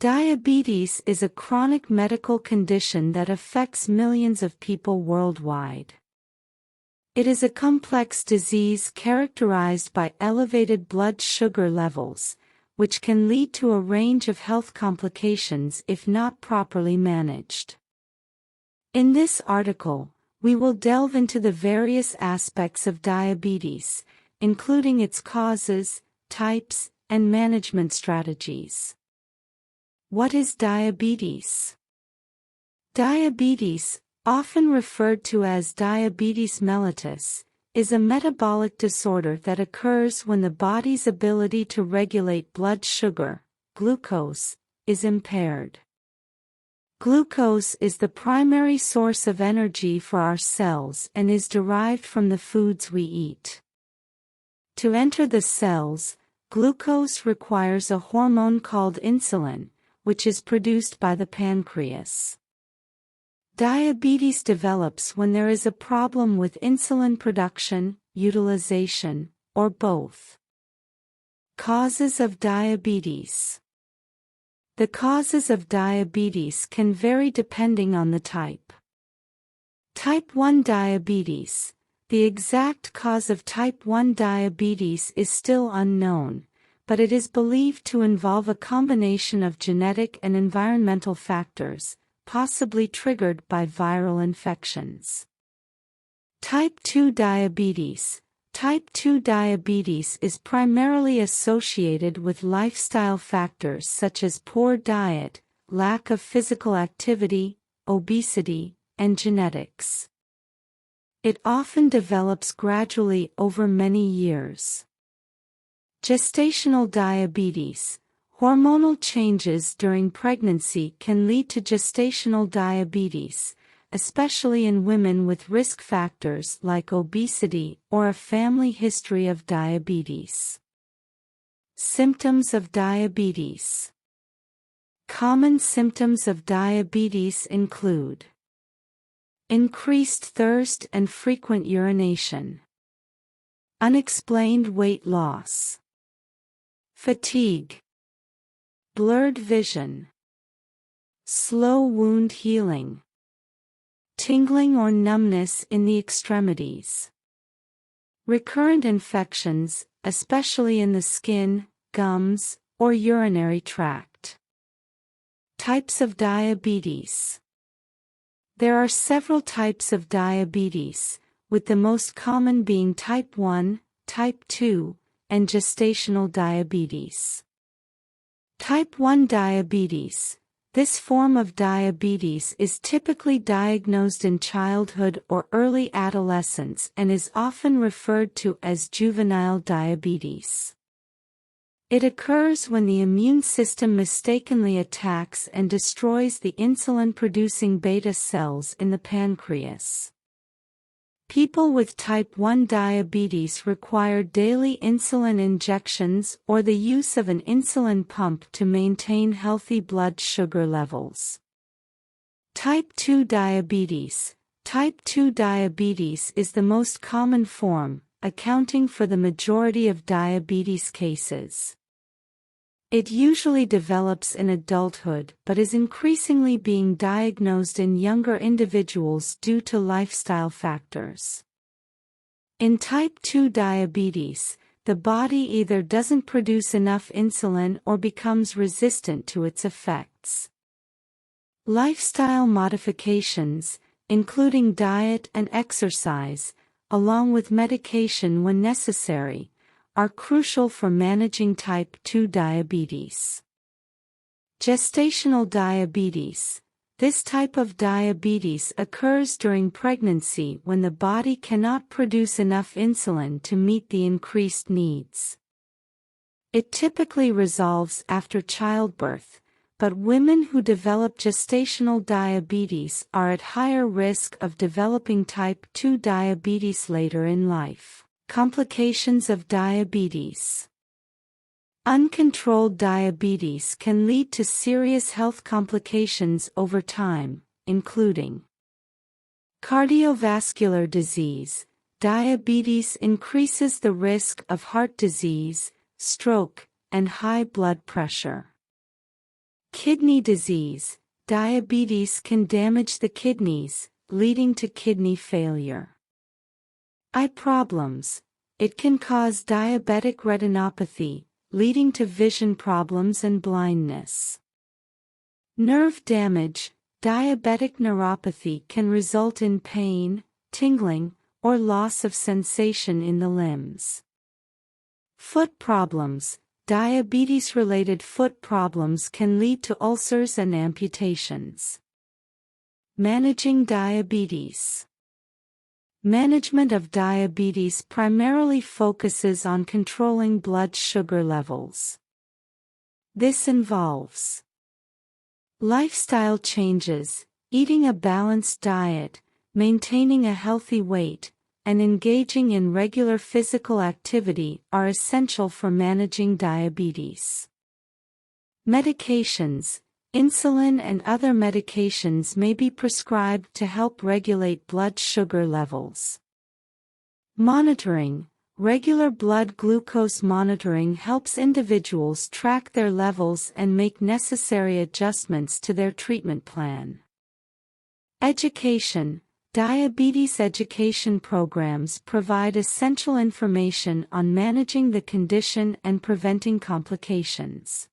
Diabetes is a chronic medical condition that affects millions of people worldwide. It is a complex disease characterized by elevated blood sugar levels, which can lead to a range of health complications if not properly managed. In this article, we will delve into the various aspects of diabetes, including its causes, types, and management strategies. What is diabetes? Diabetes, often referred to as diabetes mellitus, is a metabolic disorder that occurs when the body's ability to regulate blood sugar, glucose, is impaired. Glucose is the primary source of energy for our cells and is derived from the foods we eat. To enter the cells, glucose requires a hormone called insulin, which is produced by the pancreas. Diabetes develops when there is a problem with insulin production, utilization, or both. Causes of diabetes. The causes of diabetes can vary depending on the type. Type 1 diabetes. The exact cause of type 1 diabetes is still unknown, but it is believed to involve a combination of genetic and environmental factors, possibly triggered by viral infections. Type 2 diabetes. Type 2 diabetes is primarily associated with lifestyle factors such as poor diet, lack of physical activity, obesity, and genetics. It often develops gradually over many years. Gestational diabetes. Hormonal changes during pregnancy can lead to gestational diabetes, especially in women with risk factors like obesity or a family history of diabetes. Symptoms of diabetes. Common symptoms of diabetes include increased thirst and frequent urination, unexplained weight loss, fatigue, blurred vision, slow wound healing, tingling or numbness in the extremities, recurrent infections, especially in the skin, gums, or urinary tract. Types of diabetes. There are several types of diabetes, with the most common being type 1, type 2, and gestational diabetes. Type 1 diabetes. This form of diabetes is typically diagnosed in childhood or early adolescence and is often referred to as juvenile diabetes. It occurs when the immune system mistakenly attacks and destroys the insulin-producing beta cells in the pancreas. People with type 1 diabetes require daily insulin injections or the use of an insulin pump to maintain healthy blood sugar levels. Type 2 diabetes. Type 2 diabetes is the most common form, accounting for the majority of diabetes cases. It usually develops in adulthood but is increasingly being diagnosed in younger individuals due to lifestyle factors. In type 2 diabetes, the body either doesn't produce enough insulin or becomes resistant to its effects. Lifestyle modifications, including diet and exercise, along with medication when necessary, are crucial for managing type 2 diabetes. Gestational diabetes. This type of diabetes occurs during pregnancy when the body cannot produce enough insulin to meet the increased needs. It typically resolves after childbirth, but women who develop gestational diabetes are at higher risk of developing type 2 diabetes later in life. Complications of diabetes. Uncontrolled diabetes can lead to serious health complications over time, including cardiovascular disease. Diabetes increases the risk of heart disease, stroke, and high blood pressure. Kidney disease. Diabetes can damage the kidneys, leading to kidney failure. Eye problems. It can cause diabetic retinopathy, leading to vision problems and blindness. Nerve damage. Diabetic neuropathy can result in pain, tingling, or loss of sensation in the limbs. Foot problems. Diabetes-related foot problems can lead to ulcers and amputations. Managing diabetes. Management of diabetes primarily focuses on controlling blood sugar levels. This involves lifestyle changes, eating a balanced diet, maintaining a healthy weight, and engaging in regular physical activity are essential for managing diabetes. Medications. Insulin and other medications may be prescribed to help regulate blood sugar levels. Monitoring. Regular blood glucose monitoring helps individuals track their levels and make necessary adjustments to their treatment plan. Education. Diabetes education programs provide essential information on managing the condition and preventing complications.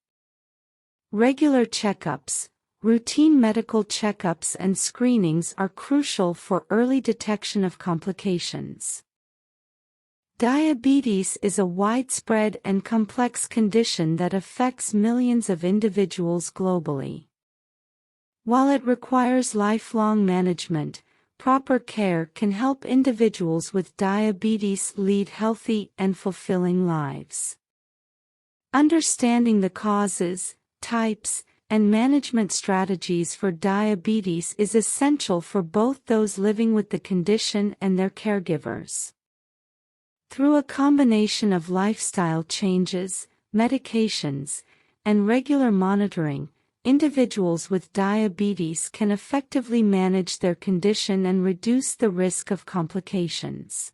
Regular checkups. Routine medical checkups and screenings are crucial for early detection of complications. Diabetes is a widespread and complex condition that affects millions of individuals globally. While it requires lifelong management, proper care can help individuals with diabetes lead healthy and fulfilling lives. Understanding the causes, types, and management strategies for diabetes is essential for both those living with the condition and their caregivers. Through a combination of lifestyle changes, medications, and regular monitoring, individuals with diabetes can effectively manage their condition and reduce the risk of complications.